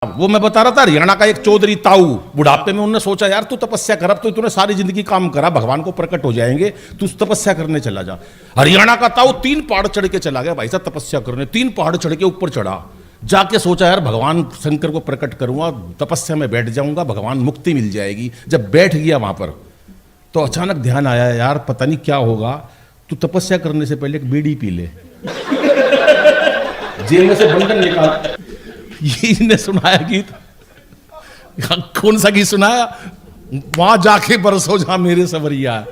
वो मैं बता रहा था, हरियाणा का एक चौधरी ताऊ बुढ़ापे में उन्होंने सोचा यार तू तपस्या कर, अब तो तूने सारी जिंदगी काम करा, भगवान को प्रकट हो जाएंगे, तू तपस्या करने चला जा। हरियाणा का ताऊ 3 पहाड़ चढ़ के चला गया भाई साहब तपस्या करने, 3 पहाड़ चढ़ के ऊपर चढ़ा, जाके सोचा यार भगवान शंकर को प्रकट करूंगा, तपस्या में बैठ जाऊंगा, भगवान मुक्ति मिल जाएगी। जब बैठ गया वहां पर तो अचानक ध्यान आया यार पता नहीं क्या होगा, तू तपस्या करने से पहले एक बीड़ी पी ले। जेल में से बंधन निकाल, ये सुनाया गीत, कौन सा गीत सुनाया, वहां जाके बरसो जहां मेरे संवरिया।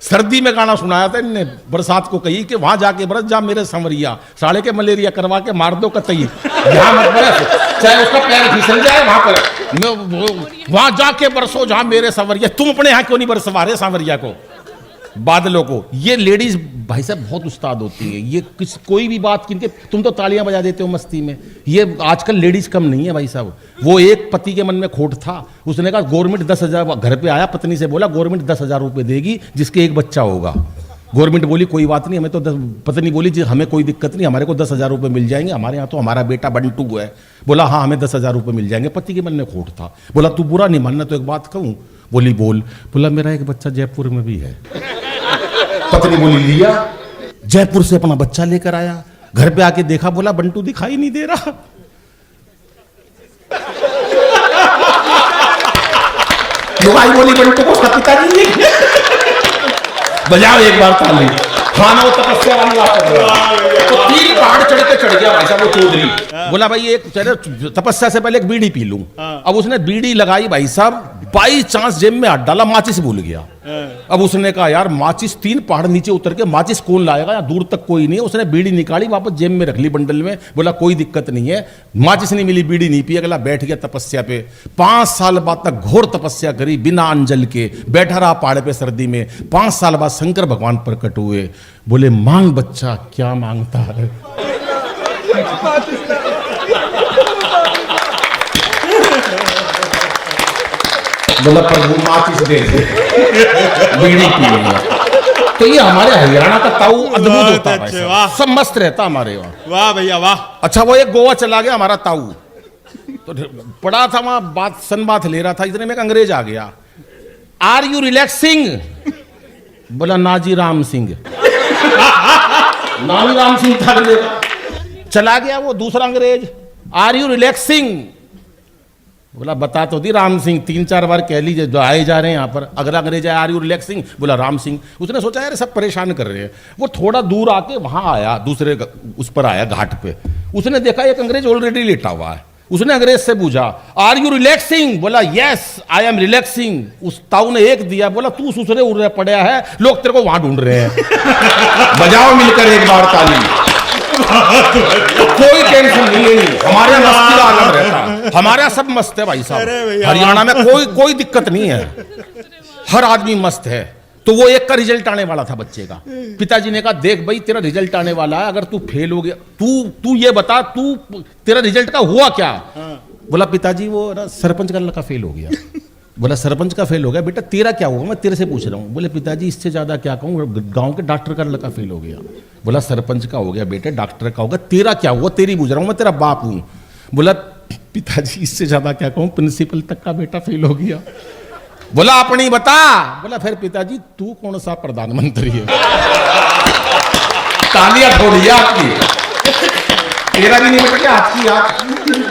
सर्दी में गाना सुनाया था इनने, बरसात को कही कि वहां जाके बरस जा मेरे संवरिया, साढ़े के मलेरिया करवा के मार दो कतई, यहां मत बरस, चाहे उसका पैर फिसल जाए वहां पर, वहां जाके बरसो जहां मेरे संवरिया। तुम अपने यहां क्यों नहीं बरसवा रहे सांवरिया को, बादलों को। ये लेडीज भाई साहब बहुत उस्ताद होती है, ये कोई भी बात किनके, तुम तो तालियां बजा देते हो मस्ती में, ये आजकल लेडीज कम नहीं है भाई साहब। वो एक पति के मन में खोट था, उसने कहा गवर्नमेंट 10,000, घर पे आया पत्नी से बोला गवर्नमेंट 10,000 रुपए देगी जिसके एक बच्चा होगा। गवर्नमेंट बोली कोई बात नहीं, हमें तो पत्नी बोली जी हमें कोई दिक्कत नहीं, हमारे को 10,000 रुपए मिल जाएंगे, हमारे यहाँ तो हमारा बेटा बंटू है। बोला हाँ हमें 10,000 रुपए मिल जाएंगे। पति के मन में खोट था, बोला तू बुरा नहीं मानना तो एक बात कहूँ, बोली बोल। बोला मेरा एक बच्चा जयपुर में भी है। पत्नी बोली लिया, जयपुर से अपना बच्चा लेकर आया, घर पे आके देखा, बोला बंटू दिखाई नहीं दे रहा। लुगाई बोली बंटू को उसका पिताजी नहीं। बजाओ एक बार ताली, खाना वो तपस्या वाली बात कर रहा है। तो 3 पहाड़ चढ़ के चढ़ गया भाई साहब वो चौधरी, बोला भाई एक तपस्या से पहले एक बीड़ी पी लूं। अब उसने बीड़ी लगाई भाई साहब, बाई चांस जेब में हाथ डाला, माचिस भूल गया। अब उसने कहा यार माचिस, 3 पहाड़ नीचे उतर के माचिस कौन लाएगा, या दूर तक कोई नहीं है। उसने बीड़ी निकाली, वापस जेब में रख ली बंडल में, बोला कोई दिक्कत नहीं है, माचिस नहीं मिली, बीड़ी नहीं पी, अगला बैठ गया तपस्या पे। 5 साल बाद तक घोर तपस्या करी बिना अंजल के, बैठा रहा पहाड़ पे सर्दी में। 5 साल बाद शंकर भगवान प्रकट हुए, बोले मांग बच्चा क्या मांगता है। बोला प्रभु माचिस दे दे, बीड़ी पी लिया। तो ये हमारे हरियाणा का ताऊ अद्भुत होता है, सब मस्त रहता हमारे वहाँ। वाह भैया वाह। अच्छा वो एक गोवा चला गया हमारा ताऊ, तो पड़ा था वहां बात सनबात ले रहा था, इतने में एक अंग्रेज आ गया। आर यू रिलैक्सिंग, बोला नाजी राम सिंह। नानी राम सिंह था। चला गया वो दूसरा अंग्रेज, आर यू रिलैक्सिंग, बोला बता तो दी राम सिंह, 3-4 बार कह लीजिए जो आए जा रहे हैं यहाँ पर। अगला अंग्रेज आया, आर यू रिलैक्सिंग, बोला राम सिंह। उसने सोचा यार सब परेशान कर रहे हैं, वो थोड़ा दूर आके वहां आया, दूसरे उस पर आया घाट पे। उसने देखा एक अंग्रेज ऑलरेडी लेटा हुआ है। उसने अंग्रेज से पूछा आर यू रिलैक्सिंग, बोला यस आई एम रिलैक्सिंग। उस ताऊ ने एक दिया, बोला तू सुसरे उड़ पड़ा है, लोग तेरे को वहां ढूंढ रहे हैं। बजाओ मिलकर एक बार ताली। कोई टेंशन नहीं है, हमारे मस्ती का आलम रहता है, हमारा सब मस्त है भाई साहब। हरियाणा में कोई दिक्कत नहीं है, हर आदमी मस्त है। तो वो एक का रिजल्ट आने वाला था बच्चे का, पिताजी ने कहा देख भाई तेरा रिजल्ट आने वाला है, अगर तू फेल हो गया, तू ये बता तू तेरा रिजल्ट का हुआ क्या। बोला पिताजी वो ना सरपंच का लड़का फेल हो गया। बोला सरपंच का फेल हो गया, बेटा तेरा क्या हुआ, मैं तेरे से पूछ रहा हूँ। बोले पिताजी इससे ज्यादा क्या कहूँ, गांव के डॉक्टर का लड़का फेल हो गया। बोला सरपंच का हो गया बेटे, डॉक्टर का होगा, तेरा क्या हुआ, तेरी पूछ रहा हूँ, मैं तेरा बाप हूँ। बोला पिताजी इससे ज्यादा क्या कहूँ, प्रिंसिपल तक का बेटा फेल हो गया। बोला अपनी बता। बोला फिर पिताजी तू कौन सा प्रधानमंत्री है। तालियां थोड़ी आपकी, तेरा भी नहीं बता आपकी।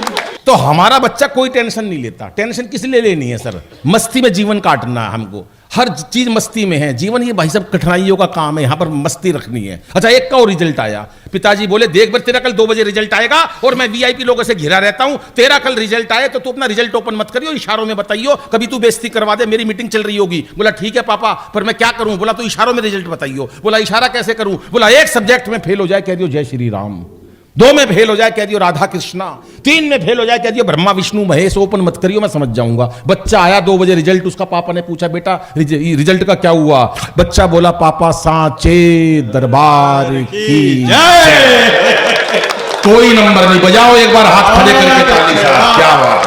तो हमारा बच्चा कोई टेंशन नहीं लेता। टेंशन किस लिए लेनी है सर, मस्ती में जीवन काटना है हमको, हर चीज मस्ती में है जीवन। ये भाई साहब कठिनाइयों का काम है, यहाँ पर मस्ती रखनी है। अच्छा एक का और रिजल्ट आया, पिताजी बोले देख भाई तेरा कल 2 बजे रिजल्ट आएगा और मैं वीआईपी लोगों से घिरा रहता हूं, तेरा कल रिजल्ट आए तो तू अपना रिजल्ट ओपन मत करियो, इशारों में बताइयो, कभी तू बेइज्जती करवा दे, मेरी मीटिंग चल रही होगी। बोला ठीक है पापा, पर मैं क्या करूं। बोला तो इशारों में रिजल्ट बताइयो। बोला इशारा कैसे करूं। बोला एक सब्जेक्ट में फेल हो जाए कह दियो जय श्री राम, 2 में फेल हो जाए कह दियो राधा कृष्णा, 3 में फेल हो जाए कह दियो ब्रह्मा विष्णु महेश, ओपन मत करियो मैं समझ जाऊंगा। बच्चा आया 2 बजे रिजल्ट, उसका पापा ने पूछा बेटा रिजल्ट का क्या हुआ। बच्चा बोला पापा सांचे दरबार की जय। कोई नंबर नहीं, बजाओ एक बार हाथ खड़े करके ताली। क्या हुआ।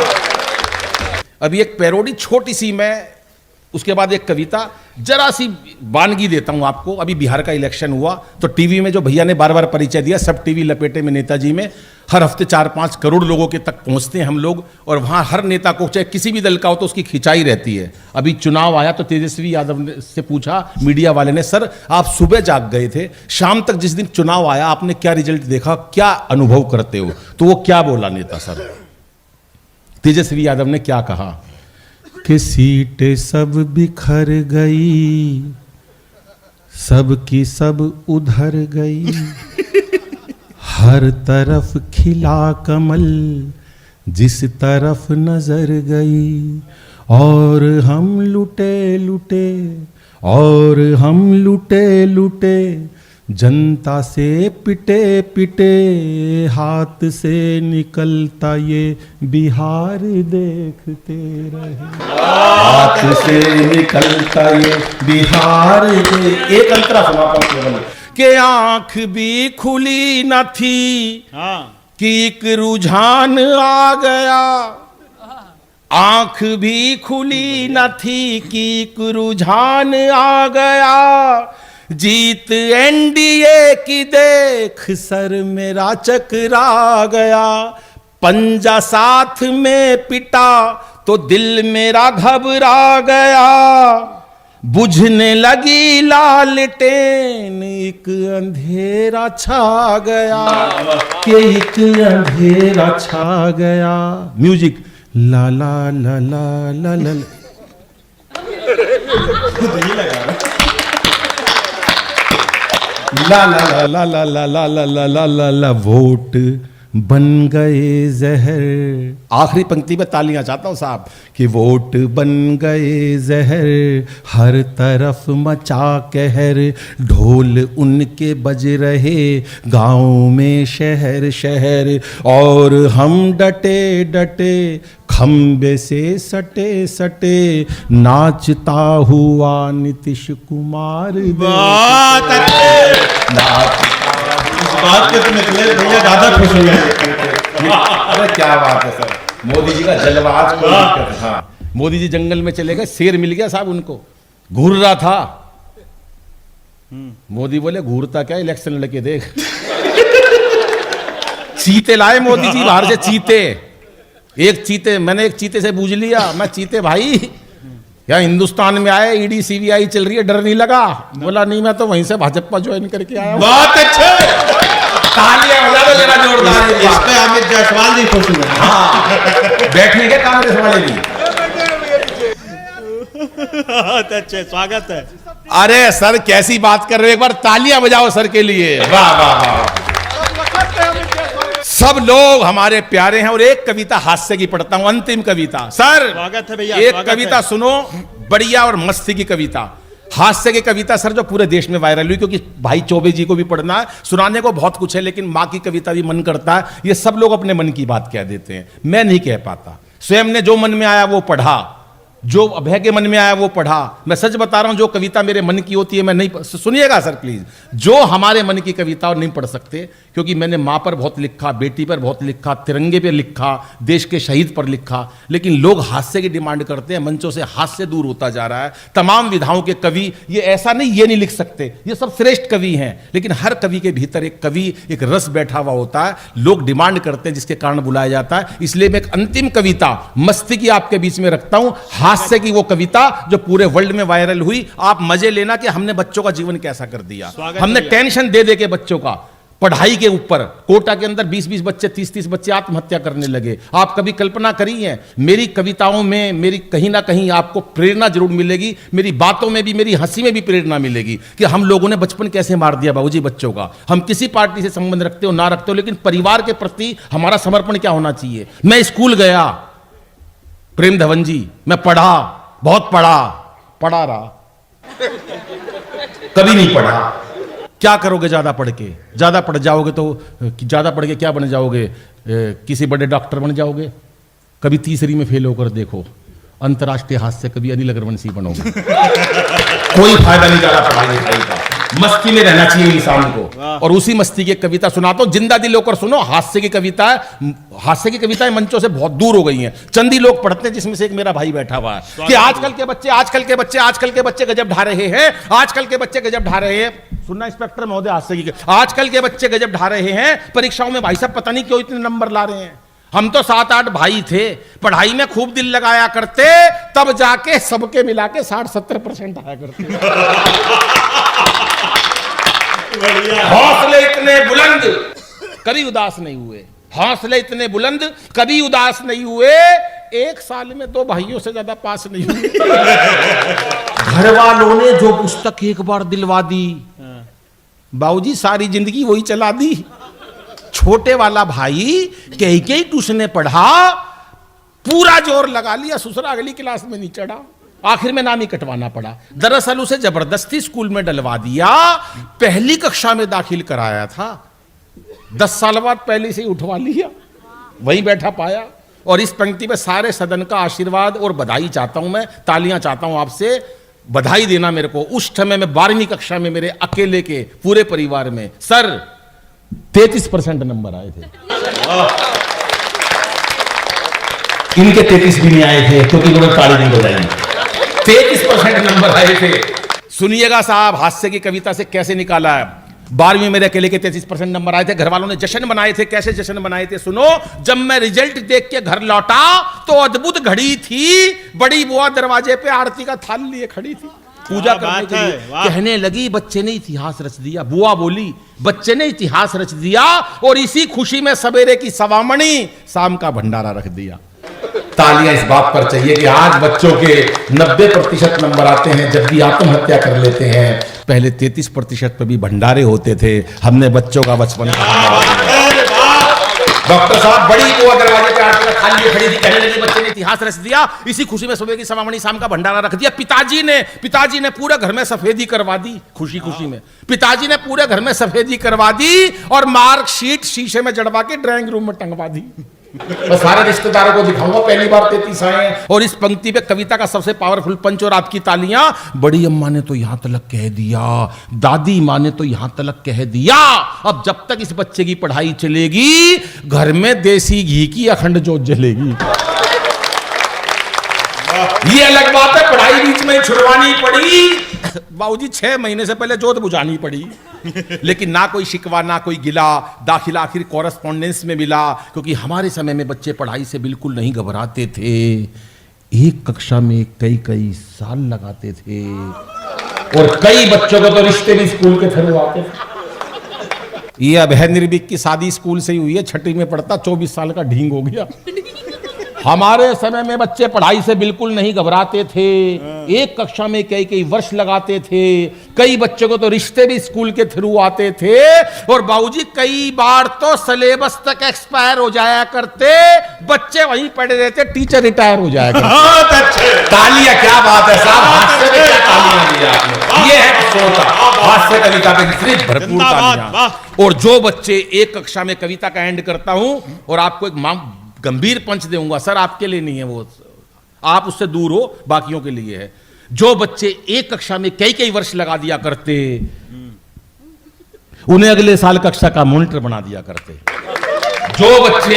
अभी एक पैरोडी छोटी सी मैं उसके बाद एक कविता, जरा सी वानगी देता हूं आपको। अभी बिहार का इलेक्शन हुआ तो टीवी में जो भैया ने बार बार परिचय दिया, सब टीवी लपेटे में नेताजी में, हर हफ्ते 4-5 करोड़ लोगों के तक पहुंचते हैं हम लोग, और वहां हर नेता को चाहे किसी भी दल का हो तो उसकी खिंचाई रहती है। अभी चुनाव आया तो तेजस्वी यादव ने से पूछा मीडिया वाले ने, सर आप सुबह जाग गए थे, शाम तक जिस दिन चुनाव आया आपने क्या रिजल्ट देखा, क्या अनुभव करते हो? तो वो क्या बोला नेता सर, तेजस्वी यादव ने क्या कहा कि सीटें सब बिखर गई, सब की सब उधर गई, हर तरफ खिला कमल जिस तरफ नजर गई, और हम लुटे लुटे, और हम लुटे लुटे, जनता से पिटे पिटे, हाथ से निकलता ये बिहार देखते रहे, हाथ से निकलता ये बिहार एक अंतरा समापन केवल के आंख भी खुली न थी कि एक रुझान आ गया, आंख भी खुली न थी कि एक रुझान आ गया, जीत एनडीए की देख सर मेरा चकरा गया, पंजा साथ में पिटा तो दिल मेरा घबरा गया, बुझने लगी लालटेन एक अंधेरा छा गया, कि एक अंधेरा छा गया। म्यूजिक ला ला ला ला ला ला, ला ला ला ला ला ला ला ला ला ला ला, वोट बन गए जहर। आखिरी पंक्ति में तालियां चाहता हूं साहब, कि वोट बन गए जहर, हर तरफ मचा कहर, ढोल उनके बज रहे गांव में शहर शहर, और हम डटे डटे खंबे से सटे सटे, नाचता हुआ नीतीश कुमार बात के तो निकले भैया, ज्यादा खुश हो गए। अरे क्या बात है सर, मोदी जी का जलवा आज कोई दिक्कत है। हाँ, मोदी जी जंगल में चले गए, शेर मिल गया साहब उनको, घूर रहा था। मोदी बोले घूरता क्या, इलेक्शन लड़के देख। चीते लाए मोदी जी बाहर से, चीते, एक चीते, मैंने एक चीते से पूछ लिया, मैं चीते भाई यहाँ हिंदुस्तान में आए, ईडी सीबीआई चल रही है, डर नहीं लगा? बोला नहीं, मैं तो वहीं से भाजपा ज्वाइन करके आया। बहुत अच्छे, तालियां बजा दो जरा जोरदार। इस पे अमित जायसवाल जी खुश हुए। हाँ, बैठने के कांग्रेस वाले भी। बहुत अच्छे, स्वागत है। अरे सर कैसी बात कर रहे हो, एक बार तालियां बजाओ सर के लिए। वाह वाह वाह, सब लोग हमारे प्यारे हैं। और एक कविता हास्य की पढ़ता हूं, अंतिम कविता सर। स्वागत है भैया, एक कविता सुनो, बढ़िया और मस्ती की कविता, हास्य की कविता सर, जो पूरे देश में वायरल हुई, क्योंकि भाई चौबे जी को भी पढ़ना है, सुनाने को बहुत कुछ है, लेकिन माँ की कविता भी मन करता है। ये सब लोग अपने मन की बात कह देते हैं, मैं नहीं कह पाता। स्वयं ने जो मन में आया वो पढ़ा, जो अभय के मन में आया वो पढ़ा। मैं सच बता रहा हूं, जो कविता मेरे मन की होती है मैं नहीं, सुनिएगा सर प्लीज, जो हमारे मन की कविता और नहीं पढ़ सकते, क्योंकि मैंने मां पर बहुत लिखा, बेटी पर बहुत लिखा, तिरंगे पर लिखा, देश के शहीद पर लिखा, लेकिन लोग हास्य की डिमांड करते हैं, मंचों से हास्य दूर होता जा रहा है। तमाम विधाओं के कवि ये ऐसा नहीं, ये नहीं लिख सकते, ये सब श्रेष्ठ कवि हैं, लेकिन हर कवि के भीतर एक कवि, एक रस बैठा हुआ होता है, लोग डिमांड करते हैं, जिसके कारण बुलाया जाता है। इसलिए मैं एक अंतिम कविता मस्ती की आपके बीच में रखता हूं, हास्य की वो कविता जो पूरे वर्ल्ड में वायरल हुई। आप मजे लेना कि हमने बच्चों का जीवन कैसा कर दिया। हमने टेंशन दे दे के बच्चों का पढ़ाई के ऊपर, कोटा के अंदर 20-20 बच्चे, 30-30 बच्चे आत्महत्या करने लगे। आप कभी कल्पना करी है? मेरी कविताओं में मेरी कहीं ना कहीं आपको प्रेरणा जरूर मिलेगी, मेरी बातों में भी, मेरी हंसी में भी प्रेरणा मिलेगी कि हम लोगों ने बचपन कैसे मार दिया बाबूजी बच्चों का। हम किसी पार्टी से संबंध रखते हो ना रखते हो, लेकिन परिवार के प्रति हमारा समर्पण क्या होना चाहिए। मैं स्कूल गया, प्रेम धवन जी, मैं पढ़ा, बहुत पढ़ा रहा, कभी नहीं पढ़ा। क्या करोगे ज्यादा पढ़ के? ज्यादा पढ़ जाओगे तो ज्यादा पढ़ के क्या बन जाओगे? किसी बड़े डॉक्टर बन जाओगे। कभी तीसरी में फेल होकर देखो, अंतर्राष्ट्रीय हास्य कभी अनिल अग्रवंशी बनोगे। कोई फायदा नहीं ज्यादा पढ़ाई लिखाई का। मस्ती में रहना चाहिए इंसान को। और उसी मस्ती की कविता सुनाता हूं, जिंदा दिल होकर सुनो। हास्य की कविताएं मंचों से बहुत दूर हो गई हैं, चंद ही लोग पढ़ते हैं, जिसमें से एक मेरा भाई बैठा हुआ है कि आजकल के बच्चे गजब ढा रहे हैं, आजकल के बच्चे गजब ढा रहे हैं। सुनना इंस्पेक्टर महोदय, हास्य की, आजकल के बच्चे गजब ढा रहे हैं, परीक्षाओं में भाई साहब पता नहीं क्यों इतने नंबर ला रहे हैं। हम तो 7-8 भाई थे, पढ़ाई में खूब दिल लगाया करते, तब जाके सबके मिला के 60-70% आया करते। हौसले इतने बुलंद कभी उदास नहीं हुए, हौसले इतने बुलंद कभी उदास नहीं हुए। एक साल में 2 भाइयों से ज्यादा पास नहीं हुए। घर वालों ने जो पुस्तक एक बार दिलवा दी, बाबूजी सारी जिंदगी वही चला दी। छोटे वाला भाई कई ट्यूशने पढ़ा, पूरा जोर लगा लिया, ससुरा अगली क्लास में नहीं चढ़ा, आखिर में नाम ही कटवाना पड़ा। दरअसल उसे जबरदस्ती स्कूल में डलवा दिया, पहली कक्षा में दाखिल कराया था, 10 साल बाद पहले से ही उठवा लिया, वहीं बैठा पाया। और इस पंक्ति में सारे सदन का आशीर्वाद और बधाई चाहता हूं, मैं तालियां चाहता हूं आपसे, बधाई देना मेरे को। उस समय में 12वीं कक्षा में मेरे अकेले के पूरे परिवार में सर 33% नंबर आए थे। इनके 33 भी नहीं आए थे क्योंकि उन्होंने ताली नहीं बजाई। 33% नंबर आए थे। सुनिएगा साहब, हास्य की कविता से कैसे निकाला है। 12वीं मेरे अकेले के 33% नंबर आए थे। घर वालों ने जश्न मनाए थे। कैसे जश्न मनाए थे सुनो। जब मैं रिजल्ट देख के घर लौटा तो अद्भुत घड़ी थी, बड़ी बुआ दरवाजे पे आरती का थाल लिए खड़ी थी पूजा करने के लिए। कहने लगी बच्चे ने इतिहास रच दिया। बुआ बोली बच्चे ने इतिहास रच दिया, और इसी खुशी में सवेरे की सवामणी शाम का भंडारा रख दिया। तालियां इस बात पर चाहिए कि आज बच्चों के 90% नंबर आते हैं जबकि आत्महत्या कर लेते हैं। पहले 33% पे भी भंडारे होते थे। हमने बच्चों का बचपन डॉक्टर साहब बड़ी बुआ दरवाजे पे आरती का थाल लिए खड़ी थी, कहने लगी बच्चे ने इतिहास रच दिया, इसी खुशी में सुबह की सवामणी शाम का भंडारा रख दिया। पिताजी ने पूरे घर में सफेदी करवा दी। खुशी में पिताजी ने पूरे घर में सफेदी करवा दी और मार्कशीट शीशे में जड़वा के ड्राइंग रूम में टंगवा दी। मैं सारे रिश्तेदारों को दिखाऊंगा पहली बार 33 आए। और इस पंक्ति पे कविता का सबसे पावरफुल पंच और आपकी तालियां। बड़ी अम्मा ने तो यहां तक कह दिया, दादी माँ ने तो यहां तक कह दिया, अब जब तक इस बच्चे की पढ़ाई चलेगी घर में देसी घी की अखंड जोत जलेगी। ये अलग बात है पढ़ाई बीच में छुड़वानी पड़ी, बाबूजी 6 महीने से पहले जोत बुझानी पड़ी। लेकिन ना कोई शिकवा ना कोई गिला, दाखिला आखिर कॉरेस्पॉन्डेंस में मिला, क्योंकि हमारे समय में बच्चे पढ़ाई से बिल्कुल नहीं घबराते थे। एक कक्षा में कई साल लगाते थे, और कई बच्चों को तो रिश्ते भी स्कूल के थ्रू आते थे। ये अभय निर्भीक की शादी स्कूल से ही हुई है, 6वीं में पढ़ता 24 साल का ढींग हो गया। हमारे समय में बच्चे पढ़ाई से बिल्कुल नहीं घबराते थे। एक कक्षा में कई वर्ष लगाते थे। कई बच्चों को तो रिश्ते भी स्कूल के थ्रू आते थे, और बाबूजी कई बार तो सिलेबस तक एक्सपायर हो जाया करते, बच्चे वहीं पढ़े रहते, टीचर रिटायर हो जाया करते। तालियां, क्या बात है साहब, हास्य में क्या तालियां दी आपने। ये है श्रोता, हास्य कविता पे सिर्फ भरपूर तालियां। और जो बच्चे एक कक्षा में कविता का एंड करता हूं, और आपको एक गंभीर पंच दूंगा सर, आपके लिए नहीं है वो, आप उससे दूर हो, बाकियों के लिए है। जो बच्चे एक कक्षा में कई वर्ष लगा दिया करते, उन्हें अगले साल कक्षा का मॉनिटर बना दिया करते। जो बच्चे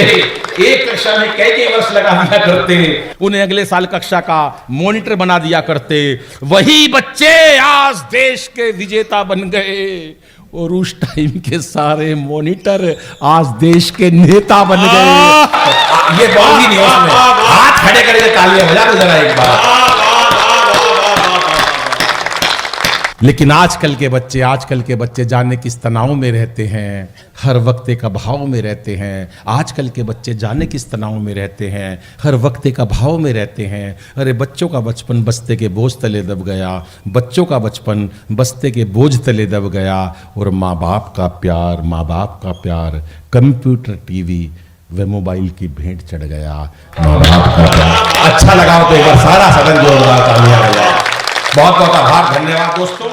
एक कक्षा में कई वर्ष लगा दिया करते, उन्हें अगले साल कक्षा का मॉनिटर बना दिया करते। वही बच्चे आज देश के विजेता बन गए, और उस टाइम के सारे मॉनिटर आज देश के नेता बन गए। ये बहुत ही नहीं, उसमें हाथ खड़े करके तालियां बजा दो जरा एक बार। लेकिन आजकल के बच्चे जाने किस तनाव में रहते हैं, हर वक्त एक अभाव में रहते हैं। आजकल के बच्चे जाने किस तनाव में रहते हैं, हर वक्त एक अभाव में रहते हैं। अरे बच्चों का बचपन बस्ते के बोझ तले दब गया, बच्चों का बचपन बस्ते के बोझ तले दब गया। और माँ बाप का प्यार कंप्यूटर, टीवी व मोबाइल की भेंट चढ़ गया। माँ बाप का प्यार। अच्छा लगा तो एक बार सारा सदन जोरदार तालियां बजाए। बहुत बहुत आभार, धन्यवाद दोस्तों।